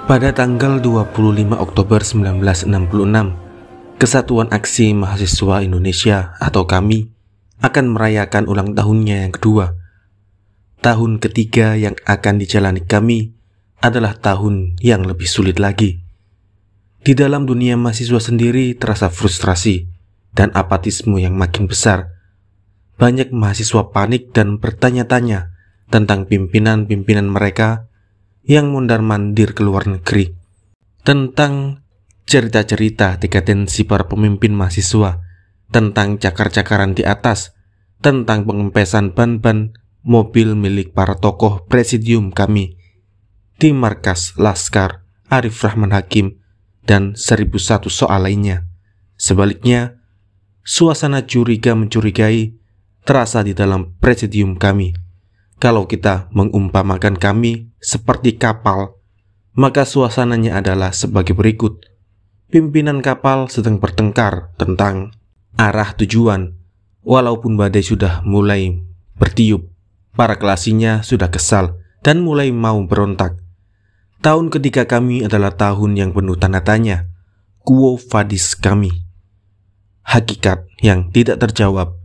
Pada tanggal 25 Oktober 1966, Kesatuan Aksi Mahasiswa Indonesia atau KAMI akan merayakan ulang tahunnya yang kedua. Tahun ketiga yang akan dijalani KAMI adalah tahun yang lebih sulit lagi. Di dalam dunia mahasiswa sendiri terasa frustrasi dan apatisme yang makin besar. Banyak mahasiswa panik dan bertanya-tanya tentang pimpinan-pimpinan mereka yang mondar-mandir ke luar negeri, tentang cerita-cerita dekadensi para pemimpin mahasiswa, tentang cakar-cakaran di atas, tentang pengempesan ban-ban mobil milik para tokoh presidium KAMI di markas Laskar Arif Rahman Hakim, dan 1001 soal lainnya. Sebaliknya, suasana curiga mencurigai terasa di dalam presidium KAMI. Kalau kita mengumpamakan KAMI seperti kapal, maka suasananya adalah sebagai berikut. Pimpinan kapal sedang bertengkar tentang arah tujuan. Walaupun badai sudah mulai bertiup, para kelasinya sudah kesal dan mulai mau berontak. Tahun ketiga KAMI adalah tahun yang penuh tanda tanya. Quo vadis KAMI? Hakikat yang tidak terjawab.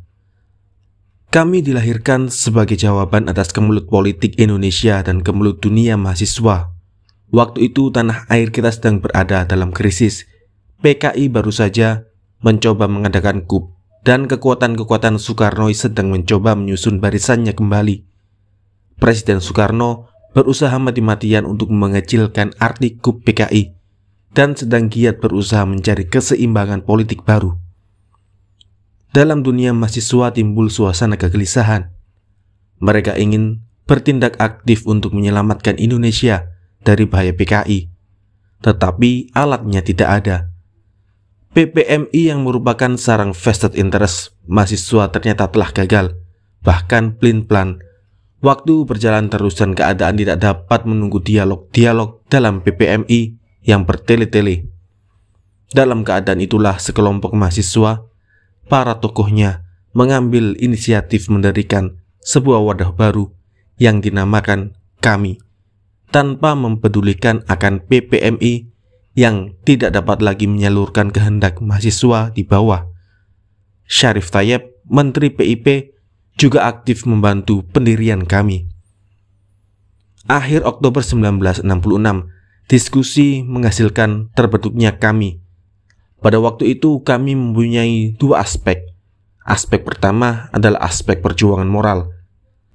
KAMI dilahirkan sebagai jawaban atas kemelut politik Indonesia dan kemelut dunia mahasiswa. Waktu itu tanah air kita sedang berada dalam krisis. PKI baru saja mencoba mengadakan KUP, dan kekuatan-kekuatan Soekarno sedang mencoba menyusun barisannya kembali. Presiden Soekarno berusaha mati-matian untuk mengecilkan arti KUP PKI dan sedang giat berusaha mencari keseimbangan politik baru. Dalam dunia mahasiswa timbul suasana kegelisahan. Mereka ingin bertindak aktif untuk menyelamatkan Indonesia dari bahaya PKI, tetapi alatnya tidak ada. PPMI yang merupakan sarang vested interest mahasiswa ternyata telah gagal, bahkan plin-plan. Waktu berjalan terus dan keadaan tidak dapat menunggu dialog-dialog dalam PPMI yang bertele-tele. Dalam keadaan itulah sekelompok mahasiswa, para tokohnya, mengambil inisiatif mendirikan sebuah wadah baru yang dinamakan KAMI, tanpa mempedulikan akan PPMI yang tidak dapat lagi menyalurkan kehendak mahasiswa di bawah. Syarif Tayyip, Menteri PIP, juga aktif membantu pendirian KAMI. Akhir Oktober 1966, diskusi menghasilkan terbentuknya KAMI. Pada waktu itu KAMI mempunyai dua aspek. Aspek pertama adalah aspek perjuangan moral.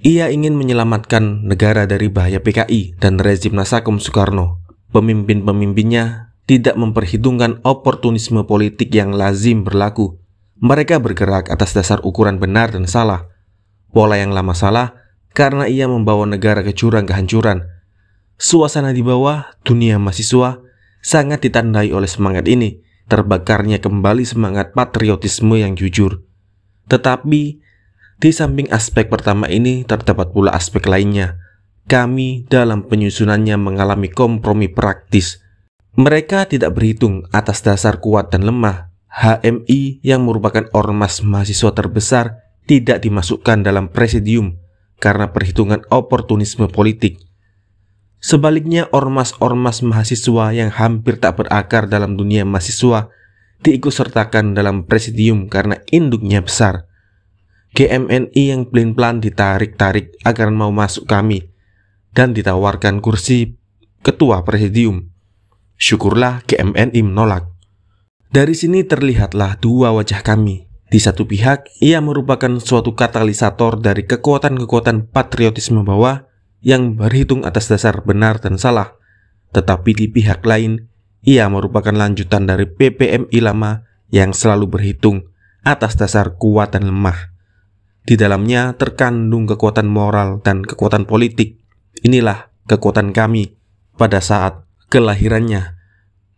Ia ingin menyelamatkan negara dari bahaya PKI dan rezim Nasakom Soekarno. Pemimpin-pemimpinnya tidak memperhitungkan oportunisme politik yang lazim berlaku. Mereka bergerak atas dasar ukuran benar dan salah. Pola yang lama salah karena ia membawa negara ke jurang kehancuran. Suasana di bawah dunia mahasiswa sangat ditandai oleh semangat ini. Terbakarnya kembali semangat patriotisme yang jujur. Tetapi di samping aspek pertama ini terdapat pula aspek lainnya. KAMI dalam penyusunannya mengalami kompromi praktis. Mereka tidak berhitung atas dasar kuat dan lemah. HMI yang merupakan ormas mahasiswa terbesar tidak dimasukkan dalam presidium karena perhitungan oportunisme politik. Sebaliknya, ormas-ormas mahasiswa yang hampir tak berakar dalam dunia mahasiswa diikutsertakan dalam presidium karena induknya besar. GMNI yang pelin-pelan ditarik-tarik agar mau masuk KAMI dan ditawarkan kursi ketua presidium. Syukurlah GMNI menolak. Dari sini terlihatlah dua wajah KAMI. Di satu pihak, ia merupakan suatu katalisator dari kekuatan-kekuatan patriotisme bawah yang berhitung atas dasar benar dan salah. Tetapi di pihak lain, ia merupakan lanjutan dari PPMI lama yang selalu berhitung atas dasar kuat dan lemah. Di dalamnya terkandung kekuatan moral dan kekuatan politik. Inilah kekuatan KAMI pada saat kelahirannya.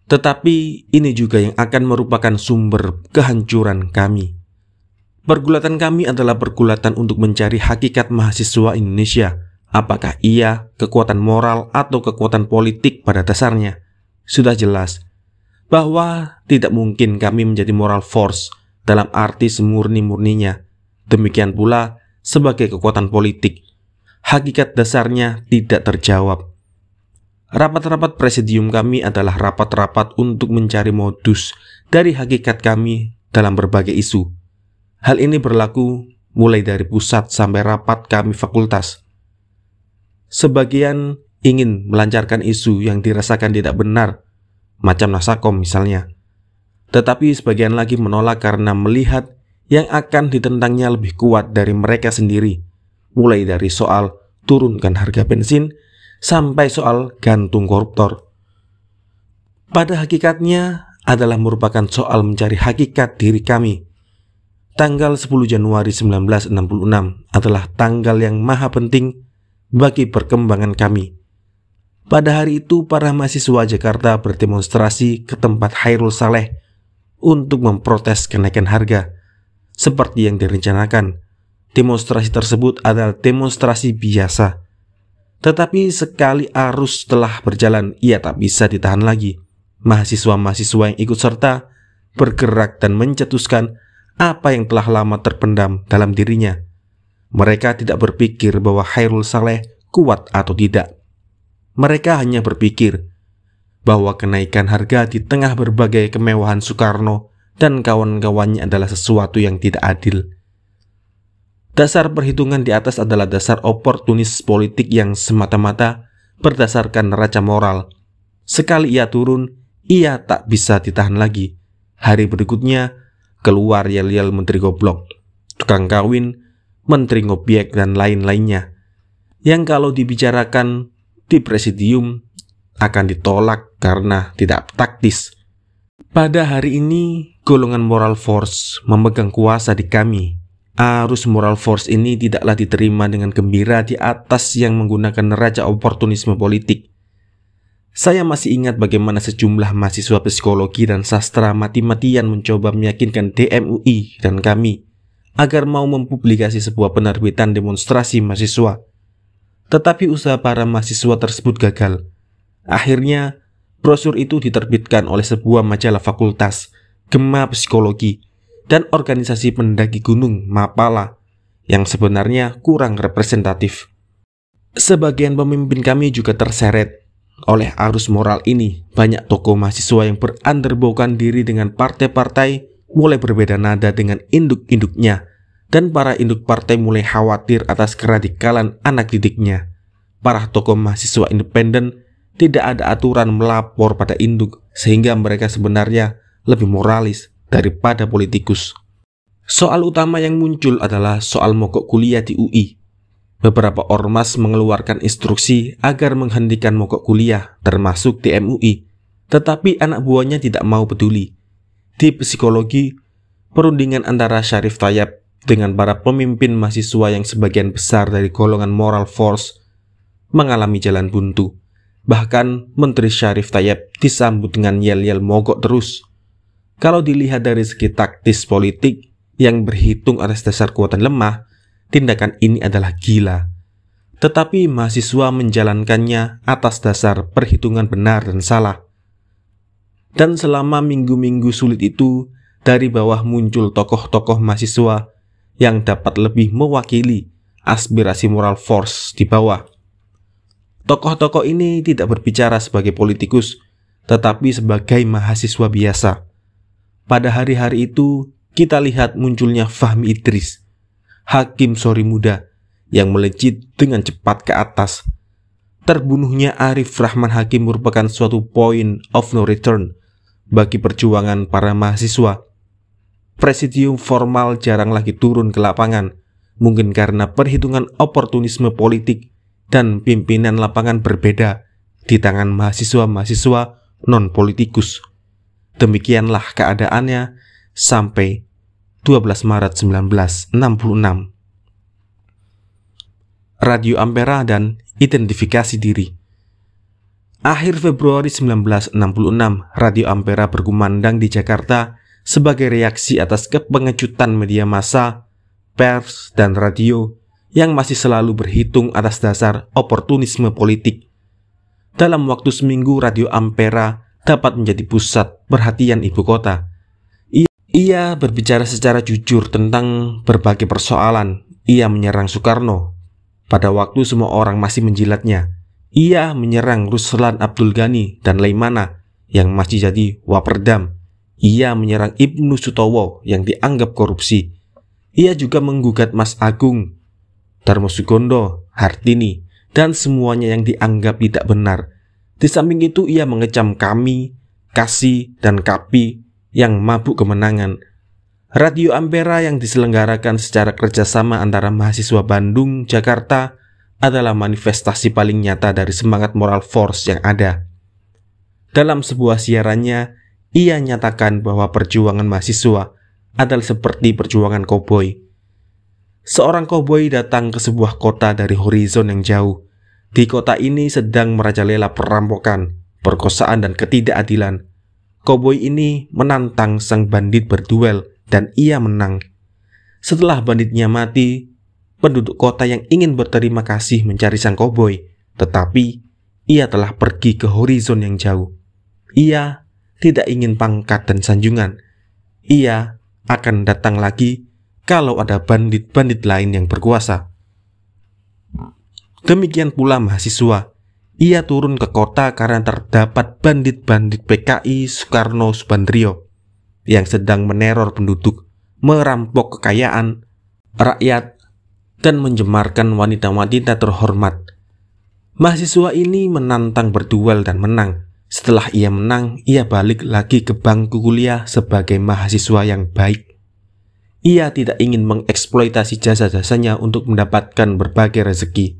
Tetapi ini juga yang akan merupakan sumber kehancuran KAMI. Pergulatan KAMI adalah pergulatan untuk mencari hakikat mahasiswa Indonesia. Apakah ia kekuatan moral atau kekuatan politik pada dasarnya? Sudah jelas bahwa tidak mungkin kami menjadi moral force dalam arti semurni-murninya. Demikian pula sebagai kekuatan politik. Hakikat dasarnya tidak terjawab. Rapat-rapat presidium kami adalah rapat-rapat untuk mencari modus dari hakikat kami dalam berbagai isu. Hal ini berlaku mulai dari pusat sampai rapat kami fakultas. Sebagian ingin melancarkan isu yang dirasakan tidak benar, macam Nasakom misalnya. Tetapi sebagian lagi menolak karena melihat yang akan ditentangnya lebih kuat dari mereka sendiri, mulai dari soal turunkan harga bensin sampai soal gantung koruptor. Pada hakikatnya adalah merupakan soal mencari hakikat diri kami. Tanggal 10 Januari 1966 adalah tanggal yang maha penting bagi perkembangan kami. Pada hari itu para mahasiswa Jakarta berdemonstrasi ke tempat Khairul Saleh untuk memprotes kenaikan harga. Seperti yang direncanakan, demonstrasi tersebut adalah demonstrasi biasa. Tetapi sekali arus telah berjalan, ia tak bisa ditahan lagi. Mahasiswa-mahasiswa yang ikut serta bergerak dan mencetuskan apa yang telah lama terpendam dalam dirinya. Mereka tidak berpikir bahwa Khairul Saleh kuat atau tidak. Mereka hanya berpikir bahwa kenaikan harga di tengah berbagai kemewahan Soekarno dan kawan-kawannya adalah sesuatu yang tidak adil. Dasar perhitungan di atas adalah dasar oportunis politik yang semata-mata berdasarkan neraca moral. Sekali ia turun, ia tak bisa ditahan lagi. Hari berikutnya, keluar yel-yel menteri goblok, tukang kawin, menteri ngobyek, dan lain-lainnya. Yang kalau dibicarakan di presidium akan ditolak karena tidak taktis. Pada hari ini, golongan moral force memegang kuasa di kami. Arus moral force ini tidaklah diterima dengan gembira di atas yang menggunakan neraca oportunisme politik. Saya masih ingat bagaimana sejumlah mahasiswa psikologi dan sastra mati-matian mencoba meyakinkan DMUI dan kami agar mau mempublikasi sebuah penerbitan demonstrasi mahasiswa. Tetapi usaha para mahasiswa tersebut gagal. Akhirnya, brosur itu diterbitkan oleh sebuah majalah fakultas, Gema Psikologi, dan organisasi pendaki gunung Mapala yang sebenarnya kurang representatif. Sebagian pemimpin kami juga terseret oleh arus moral ini. Banyak tokoh mahasiswa yang beranderbokan diri dengan partai-partai mulai berbeda nada dengan induk-induknya, dan para induk partai mulai khawatir atas keradikalan anak didiknya. Para tokoh mahasiswa independen tidak ada aturan melapor pada induk, sehingga mereka sebenarnya lebih moralis daripada politikus. Soal utama yang muncul adalah soal mogok kuliah di UI. Beberapa ormas mengeluarkan instruksi agar menghentikan mogok kuliah, termasuk di MUI. Tetapi anak buahnya tidak mau peduli. Di psikologi, perundingan antara Syarif Tayyab dengan para pemimpin mahasiswa yang sebagian besar dari golongan moral force mengalami jalan buntu. Bahkan Menteri Syarif Tayyab disambut dengan yel-yel mogok terus. Kalau dilihat dari segi taktis politik yang berhitung atas dasar kekuatan lemah, tindakan ini adalah gila. Tetapi mahasiswa menjalankannya atas dasar perhitungan benar dan salah. Dan selama minggu-minggu sulit itu, dari bawah muncul tokoh-tokoh mahasiswa yang dapat lebih mewakili aspirasi moral force di bawah. Tokoh-tokoh ini tidak berbicara sebagai politikus, tetapi sebagai mahasiswa biasa. Pada hari-hari itu, kita lihat munculnya Fahmi Idris, hakim Sori muda, yang melejit dengan cepat ke atas. Terbunuhnya Arif Rahman Hakim merupakan suatu point of no return bagi perjuangan para mahasiswa. Presidium formal jarang lagi turun ke lapangan, mungkin karena perhitungan oportunisme politik dan pimpinan lapangan berbeda di tangan mahasiswa-mahasiswa non-politikus. Demikianlah keadaannya sampai 12 Maret 1966. Radio Ampera dan identifikasi diri. Akhir Februari 1966, Radio Ampera berkumandang di Jakarta sebagai reaksi atas kepengejutan media massa, pers, dan radio yang masih selalu berhitung atas dasar oportunisme politik. Dalam waktu seminggu, Radio Ampera dapat menjadi pusat perhatian ibu kota. Ia berbicara secara jujur tentang berbagai persoalan. Ia menyerang Soekarno pada waktu semua orang masih menjilatnya. Ia menyerang Ruslan Abdul Ghani dan Laimana yang masih jadi Waperdam. Ia menyerang Ibnu Sutowo yang dianggap korupsi. Ia juga menggugat Mas Agung, Darmo Sugondo, Hartini, dan semuanya yang dianggap tidak benar. Di samping itu ia mengecam kami, Kasih, dan Kapi yang mabuk kemenangan. Radio Ampera yang diselenggarakan secara kerjasama antara mahasiswa Bandung, Jakarta adalah manifestasi paling nyata dari semangat moral force yang ada. Dalam sebuah siarannya, ia nyatakan bahwa perjuangan mahasiswa adalah seperti perjuangan koboi. Seorang koboi datang ke sebuah kota dari horizon yang jauh. Di kota ini sedang merajalela perampokan, perkosaan, dan ketidakadilan. Koboi ini menantang sang bandit berduel dan ia menang. Setelah banditnya mati, penduduk kota yang ingin berterima kasih mencari sang koboi, tetapi ia telah pergi ke horizon yang jauh. Ia tidak ingin pangkat dan sanjungan. Ia akan datang lagi kalau ada bandit-bandit lain yang berkuasa. Demikian pula mahasiswa. Ia turun ke kota karena terdapat bandit-bandit PKI Soekarno Subandrio yang sedang meneror penduduk, merampok kekayaan rakyat, dan menjemarkan wanita-wanita terhormat. Mahasiswa ini menantang berduel dan menang. Setelah ia menang, ia balik lagi ke bangku kuliah sebagai mahasiswa yang baik. Ia tidak ingin mengeksploitasi jasa-jasanya untuk mendapatkan berbagai rezeki.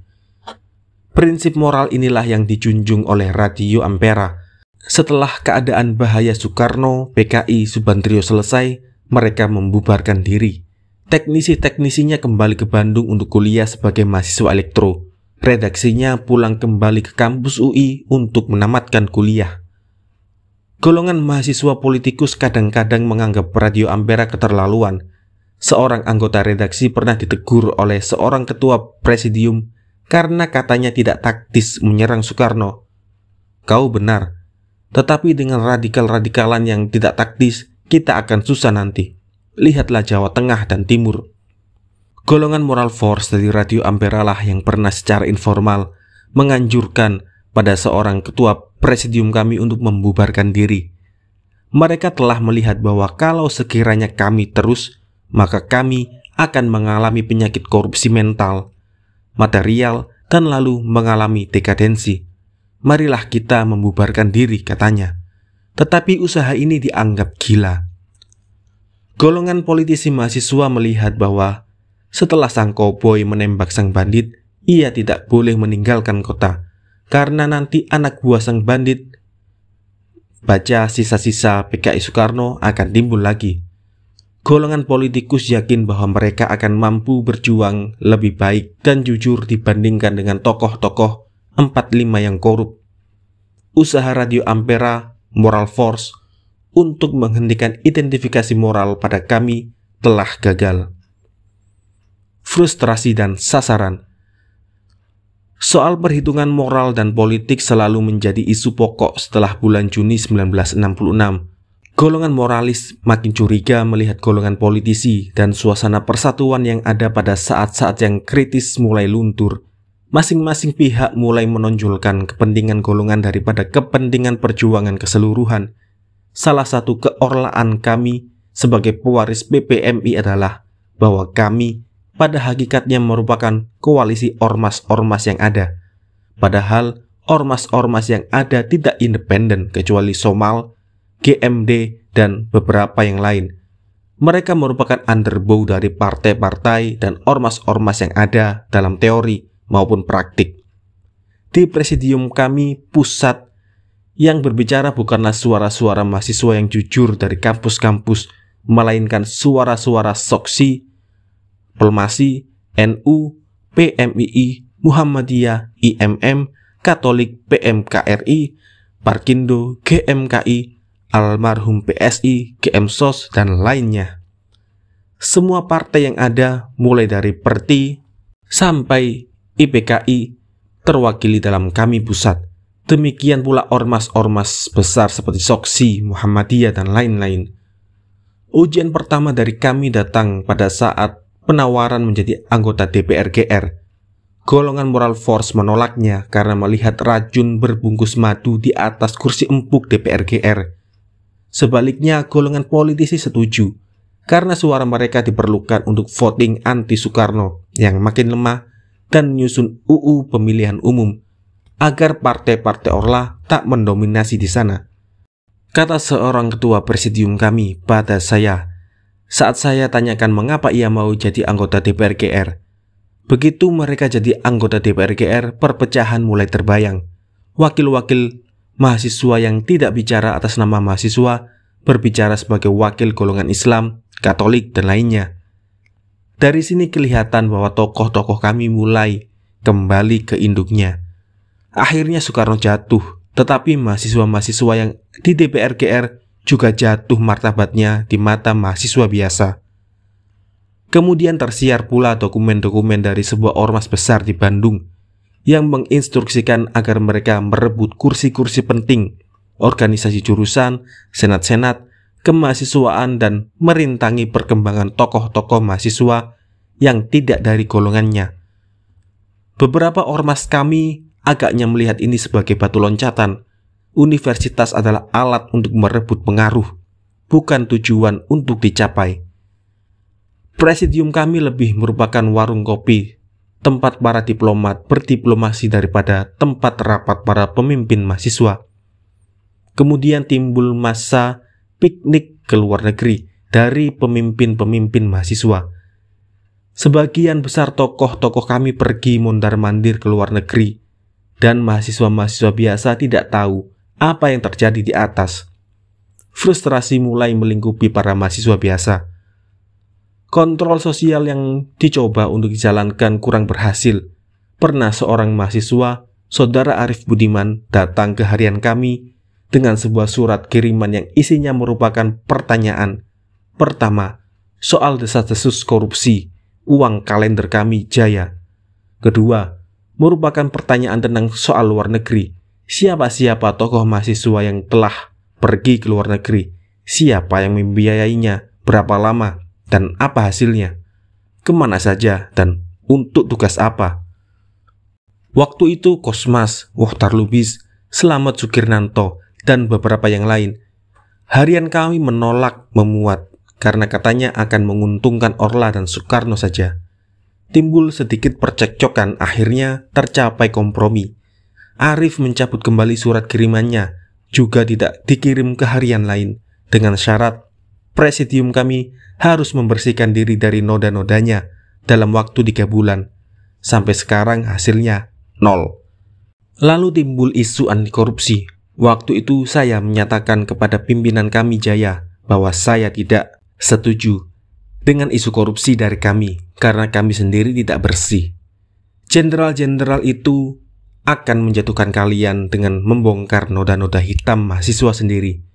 Prinsip moral inilah yang dijunjung oleh Radio Ampera. Setelah keadaan bahaya Soekarno, PKI Subandrio selesai, mereka membubarkan diri. Teknisi-teknisinya kembali ke Bandung untuk kuliah sebagai mahasiswa elektro. Redaksinya pulang kembali ke kampus UI untuk menamatkan kuliah. Golongan mahasiswa politikus kadang-kadang menganggap Radio Ampera keterlaluan. Seorang anggota redaksi pernah ditegur oleh seorang ketua presidium karena katanya tidak taktis menyerang Soekarno. Kau benar, tetapi dengan radikal-radikalan yang tidak taktis, kita akan susah nanti. Lihatlah Jawa Tengah dan Timur. Golongan moral force dari Radio Ampera lah yang pernah secara informal menganjurkan pada seorang ketua presidium kami untuk membubarkan diri. Mereka telah melihat bahwa kalau sekiranya kami terus, maka kami akan mengalami penyakit korupsi mental, material, dan lalu mengalami dekadensi. Marilah kita membubarkan diri, katanya. Tetapi usaha ini dianggap gila. Golongan politisi mahasiswa melihat bahwa setelah sang koboi menembak sang bandit, ia tidak boleh meninggalkan kota, karena nanti anak buah sang bandit, baca sisa-sisa PKI Soekarno, akan timbul lagi. Golongan politikus yakin bahwa mereka akan mampu berjuang lebih baik dan jujur dibandingkan dengan tokoh-tokoh 45 yang korup. Usaha Radio Ampera, Moral Force, untuk menghentikan identifikasi moral pada kami telah gagal. Frustrasi dan sasaran. Soal perhitungan moral dan politik selalu menjadi isu pokok setelah bulan Juni 1966. Golongan moralis makin curiga melihat golongan politisi dan suasana persatuan yang ada pada saat-saat yang kritis mulai luntur. Masing-masing pihak mulai menonjolkan kepentingan golongan daripada kepentingan perjuangan keseluruhan. Salah satu keorlaan kami sebagai pewaris PPMI adalah bahwa kami pada hakikatnya merupakan koalisi ormas-ormas yang ada. Padahal ormas-ormas yang ada tidak independen kecuali Somal, GMD, dan beberapa yang lain. Mereka merupakan underbow dari partai-partai dan ormas-ormas yang ada dalam teori maupun praktik. Di presidium kami pusat, yang berbicara bukanlah suara-suara mahasiswa yang jujur dari kampus-kampus, melainkan suara-suara Soksi, Pelmasi, NU, PMII, Muhammadiyah, IMM, Katolik, PMKRI, Parkindo, GMKI, almarhum PSI, GMSOS, dan lainnya. Semua partai yang ada, mulai dari Perti sampai IPKI, terwakili dalam kami pusat. Demikian pula ormas-ormas besar seperti Soksi, Muhammadiyah, dan lain-lain. Ujian pertama dari kami datang pada saat penawaran menjadi anggota DPR GR. Golongan Moral Force menolaknya karena melihat racun berbungkus madu di atas kursi empuk DPR GR. Sebaliknya, golongan politisi setuju karena suara mereka diperlukan untuk voting anti Soekarno yang makin lemah dan menyusun UU pemilihan umum agar partai-partai Orla tak mendominasi di sana. Kata seorang ketua presidium kami pada saya saat saya tanyakan mengapa ia mau jadi anggota DPR GR. Begitu mereka jadi anggota DPR GR, perpecahan mulai terbayang. Wakil-wakil mahasiswa yang tidak bicara atas nama mahasiswa berbicara sebagai wakil golongan Islam, Katolik, dan lainnya. Dari sini kelihatan bahwa tokoh-tokoh kami mulai kembali ke induknya. Akhirnya Soekarno jatuh, tetapi mahasiswa-mahasiswa yang di DPR GR juga jatuh martabatnya di mata mahasiswa biasa. Kemudian tersiar pula dokumen-dokumen dari sebuah ormas besar di Bandung yang menginstruksikan agar mereka merebut kursi-kursi penting, organisasi jurusan, senat-senat, kemahasiswaan, dan merintangi perkembangan tokoh-tokoh mahasiswa yang tidak dari golongannya. Beberapa ormas kami agaknya melihat ini sebagai batu loncatan. Universitas adalah alat untuk merebut pengaruh, bukan tujuan untuk dicapai. Presidium kami lebih merupakan warung kopi, tempat para diplomat berdiplomasi daripada tempat rapat para pemimpin mahasiswa. Kemudian timbul masa piknik ke luar negeri dari pemimpin-pemimpin mahasiswa. Sebagian besar tokoh-tokoh kami pergi mondar-mandir ke luar negeri, dan mahasiswa-mahasiswa biasa tidak tahu apa yang terjadi di atas. Frustrasi mulai melingkupi para mahasiswa biasa. Kontrol sosial yang dicoba untuk dijalankan kurang berhasil. Pernah seorang mahasiswa, Saudara Arif Budiman, datang ke harian kami dengan sebuah surat kiriman yang isinya merupakan pertanyaan. Pertama, soal desas-desus korupsi, uang kalender kami jaya. Kedua, merupakan pertanyaan tentang soal luar negeri. Siapa-siapa tokoh mahasiswa yang telah pergi ke luar negeri? Siapa yang membiayainya? Berapa lama? Dan apa hasilnya? Kemana saja dan untuk tugas apa? Waktu itu Kosmas, Wohtar Lubis, Slamet Sukirnanto, dan beberapa yang lain. Harian kami menolak memuat karena katanya akan menguntungkan Orla dan Soekarno saja. Timbul sedikit percekcokan, akhirnya tercapai kompromi. Arif mencabut kembali surat kirimannya, juga tidak dikirim ke harian lain, dengan syarat presidium kami harus membersihkan diri dari noda-nodanya dalam waktu 3 bulan. Sampai sekarang hasilnya 0. Lalu timbul isu anti korupsi. Waktu itu saya menyatakan kepada pimpinan kami Jaya bahwa saya tidak setuju dengan isu korupsi dari kami karena kami sendiri tidak bersih. Jenderal-jenderal itu akan menjatuhkan kalian dengan membongkar noda-noda hitam mahasiswa sendiri.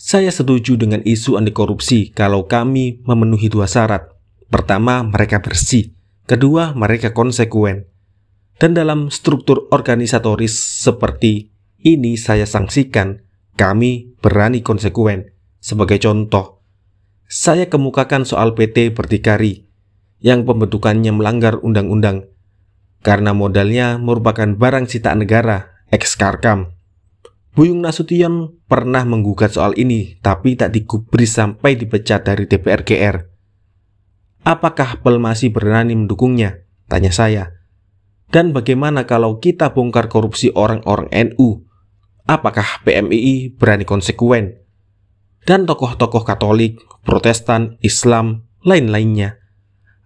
Saya setuju dengan isu anti korupsi kalau kami memenuhi 2 syarat. Pertama, mereka bersih. Kedua, mereka konsekuen. Dan dalam struktur organisatoris seperti ini saya sanksikan, kami berani konsekuen. Sebagai contoh, saya kemukakan soal PT Berdikari yang pembentukannya melanggar undang-undang karena modalnya merupakan barang sitaan negara, ex-Karkam. Buyung Nasution pernah menggugat soal ini, tapi tak digubris sampai dipecat dari DPR GR. Apakah PEL masih berani mendukungnya? Tanya saya. Dan bagaimana kalau kita bongkar korupsi orang-orang NU? Apakah PMII berani konsekuen? Dan tokoh-tokoh Katolik, Protestan, Islam, lain-lainnya.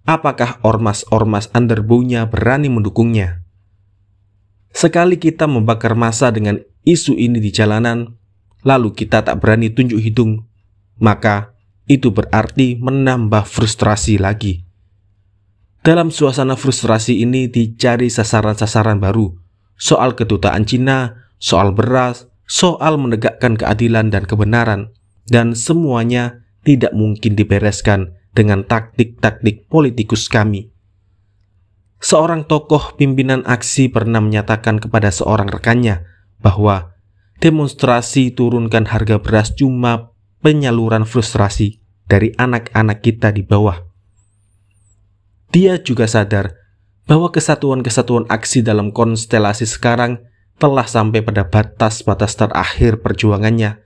Apakah ormas-ormas underbownya berani mendukungnya? Sekali kita membakar massa dengan isu ini di jalanan, lalu kita tak berani tunjuk hidung, maka itu berarti menambah frustrasi lagi. Dalam suasana frustrasi ini dicari sasaran-sasaran baru, soal kedutaan Cina, soal beras, soal menegakkan keadilan dan kebenaran, dan semuanya tidak mungkin dibereskan dengan taktik-taktik politikus kami. Seorang tokoh pimpinan aksi pernah menyatakan kepada seorang rekannya bahwa demonstrasi turunkan harga beras cuma penyaluran frustrasi dari anak-anak kita di bawah. Dia juga sadar bahwa kesatuan-kesatuan aksi dalam konstelasi sekarang telah sampai pada batas-batas terakhir perjuangannya.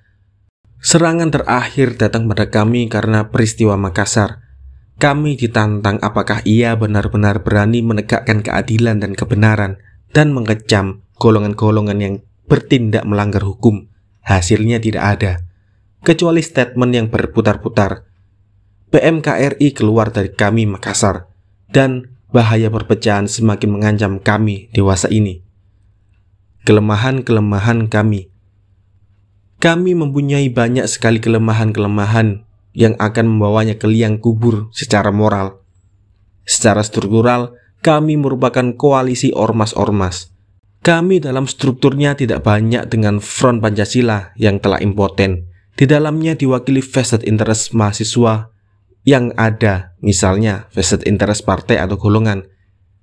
Serangan terakhir datang pada kami karena peristiwa Makassar. Kami ditantang apakah ia benar-benar berani menegakkan keadilan dan kebenaran dan mengecam golongan-golongan yang bertindak melanggar hukum. Hasilnya tidak ada, kecuali statement yang berputar-putar. PMKRI keluar dari kami Makassar, dan bahaya perpecahan semakin mengancam kami dewasa ini. Kelemahan-kelemahan kami. Kami mempunyai banyak sekali kelemahan-kelemahan yang akan membawanya ke liang kubur secara moral. Secara struktural, kami merupakan koalisi ormas-ormas. Kami dalam strukturnya tidak banyak dengan Front Pancasila yang telah impoten. Di dalamnya diwakili vested interest mahasiswa yang ada, misalnya vested interest partai atau golongan,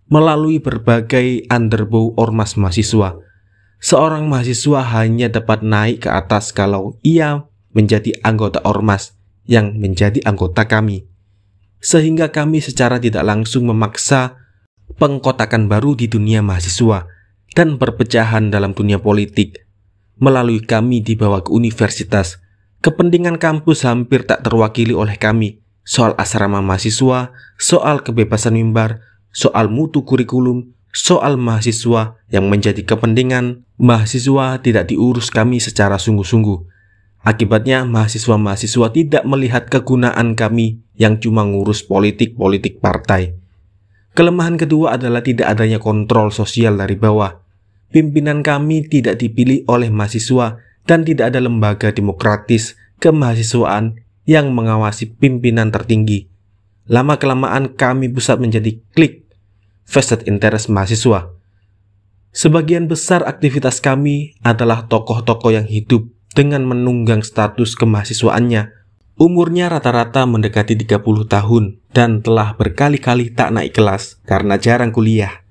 melalui berbagai underbow ormas mahasiswa. Seorang mahasiswa hanya dapat naik ke atas kalau ia menjadi anggota ormas yang menjadi anggota kami. Sehingga kami secara tidak langsung memaksa pengkotakan baru di dunia mahasiswa dan perpecahan dalam dunia politik. Melalui kami dibawa ke universitas, kepentingan kampus hampir tak terwakili oleh kami. Soal asrama mahasiswa, soal kebebasan mimbar, soal mutu kurikulum, soal mahasiswa yang menjadi kepentingan mahasiswa tidak diurus kami secara sungguh-sungguh. Akibatnya mahasiswa-mahasiswa tidak melihat kegunaan kami yang cuma ngurus politik-politik partai. Kelemahan kedua adalah tidak adanya kontrol sosial dari bawah. Pimpinan kami tidak dipilih oleh mahasiswa dan tidak ada lembaga demokratis kemahasiswaan yang mengawasi pimpinan tertinggi. Lama-kelamaan kami pusat menjadi klik vested interest mahasiswa. Sebagian besar aktivitas kami adalah tokoh-tokoh yang hidup dengan menunggang status kemahasiswaannya. Umurnya rata-rata mendekati 30 tahun dan telah berkali-kali tak naik kelas karena jarang kuliah.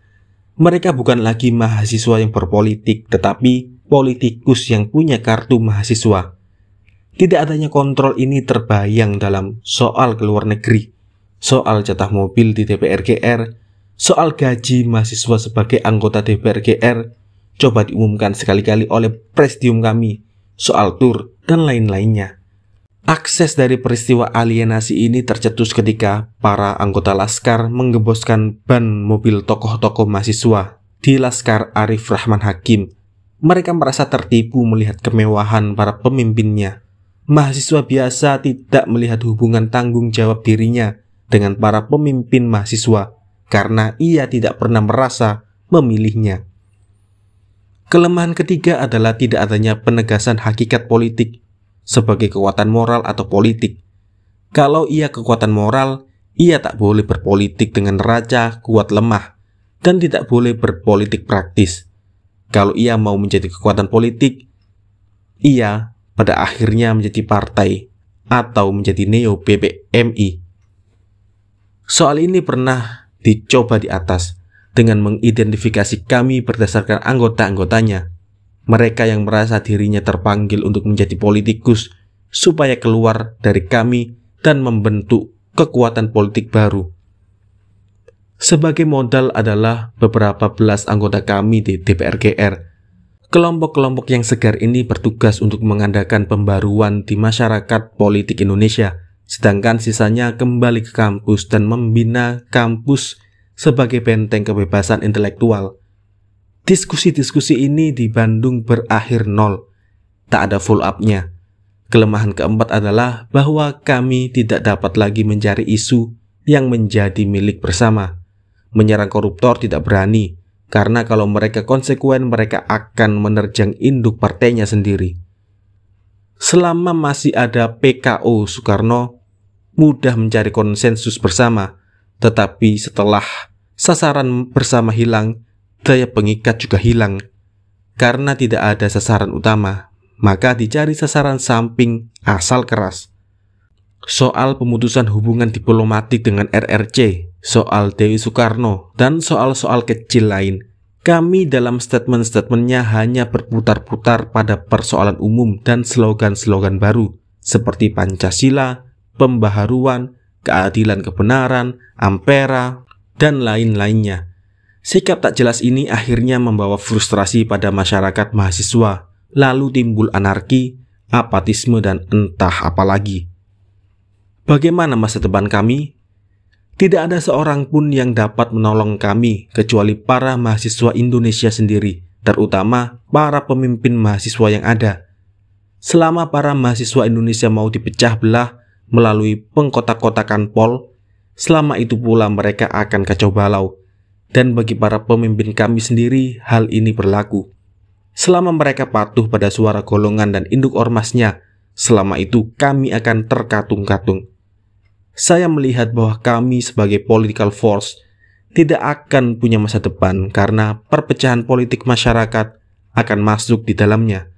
Mereka bukan lagi mahasiswa yang berpolitik, tetapi politikus yang punya kartu mahasiswa. Tidak adanya kontrol ini terbayang dalam soal keluar negeri, soal jatah mobil di DPR GR, soal gaji mahasiswa sebagai anggota DPR GR, coba diumumkan sekali-kali oleh presidium kami, soal tur, dan lain-lainnya. Akses dari peristiwa alienasi ini tercetus ketika para anggota Laskar menggemboskan ban mobil tokoh-tokoh mahasiswa di Laskar Arif Rahman Hakim. Mereka merasa tertipu melihat kemewahan para pemimpinnya. Mahasiswa biasa tidak melihat hubungan tanggung jawab dirinya dengan para pemimpin mahasiswa karena ia tidak pernah merasa memilihnya. Kelemahan ketiga adalah tidak adanya penegasan hakikat politik sebagai kekuatan moral atau politik. Kalau ia kekuatan moral, ia tak boleh berpolitik dengan neraca kuat lemah dan tidak boleh berpolitik praktis. Kalau ia mau menjadi kekuatan politik, ia pada akhirnya menjadi partai atau menjadi neo PPMI. Soal ini pernah dicoba di atas dengan mengidentifikasi kami berdasarkan anggota-anggotanya. Mereka yang merasa dirinya terpanggil untuk menjadi politikus supaya keluar dari kami dan membentuk kekuatan politik baru. Sebagai modal adalah beberapa belas anggota kami di DPR GR. Kelompok-kelompok yang segar ini bertugas untuk mengadakan pembaruan di masyarakat politik Indonesia, sedangkan sisanya kembali ke kampus dan membina kampus sebagai benteng kebebasan intelektual. Diskusi-diskusi ini di Bandung berakhir nol, tak ada follow up-nya. Kelemahan keempat adalah bahwa kami tidak dapat lagi mencari isu yang menjadi milik bersama. Menyerang koruptor tidak berani, karena kalau mereka konsekuen mereka akan menerjang induk partainya sendiri. Selama masih ada PKO Soekarno, mudah mencari konsensus bersama, tetapi setelah sasaran bersama hilang, daya pengikat juga hilang. Karena tidak ada sasaran utama, maka dicari sasaran samping asal keras. Soal pemutusan hubungan diplomatik dengan RRC, soal Dewi Soekarno, dan soal-soal kecil lain, kami dalam statement-statementnya hanya berputar-putar pada persoalan umum dan slogan-slogan baru, seperti Pancasila, pembaharuan, keadilan kebenaran, ampera, dan lain-lainnya. Sikap tak jelas ini akhirnya membawa frustrasi pada masyarakat mahasiswa, lalu timbul anarki, apatisme, dan entah apa lagi. Bagaimana masa depan kami? Tidak ada seorang pun yang dapat menolong kami kecuali para mahasiswa Indonesia sendiri, terutama para pemimpin mahasiswa yang ada. Selama para mahasiswa Indonesia mau dipecah belah melalui pengkotak-kotakan pol, selama itu pula mereka akan kacau balau. Dan bagi para pemimpin kami sendiri, hal ini berlaku. Selama mereka patuh pada suara golongan dan induk ormasnya, selama itu kami akan terkatung-katung. Saya melihat bahwa kami sebagai political force tidak akan punya masa depan karena perpecahan politik masyarakat akan masuk di dalamnya.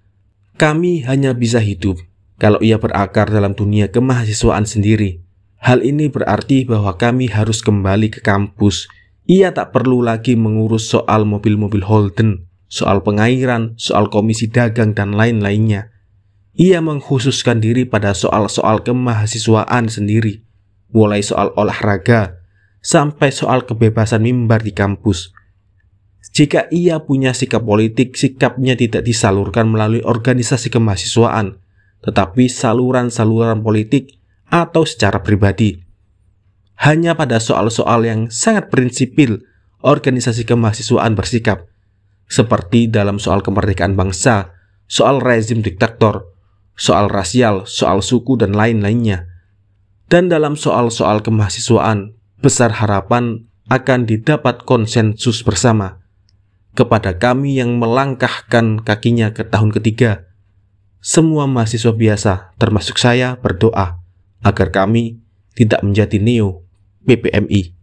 Kami hanya bisa hidup kalau ia berakar dalam dunia kemahasiswaan sendiri. Hal ini berarti bahwa kami harus kembali ke kampus. Ia tak perlu lagi mengurus soal mobil-mobil Holden, soal pengairan, soal komisi dagang, dan lain-lainnya. Ia mengkhususkan diri pada soal-soal kemahasiswaan sendiri, mulai soal olahraga, sampai soal kebebasan mimbar di kampus. Jika ia punya sikap politik, sikapnya tidak disalurkan melalui organisasi kemahasiswaan, tetapi saluran-saluran politik atau secara pribadi. Hanya pada soal-soal yang sangat prinsipil, organisasi kemahasiswaan bersikap, seperti dalam soal kemerdekaan bangsa, soal rezim diktator, soal rasial, soal suku, dan lain-lainnya. Dan dalam soal-soal kemahasiswaan, besar harapan akan didapat konsensus bersama. Kepada kami yang melangkahkan kakinya ke tahun ketiga, semua mahasiswa biasa, termasuk saya, berdoa agar kami tidak menjadi neo PPMI.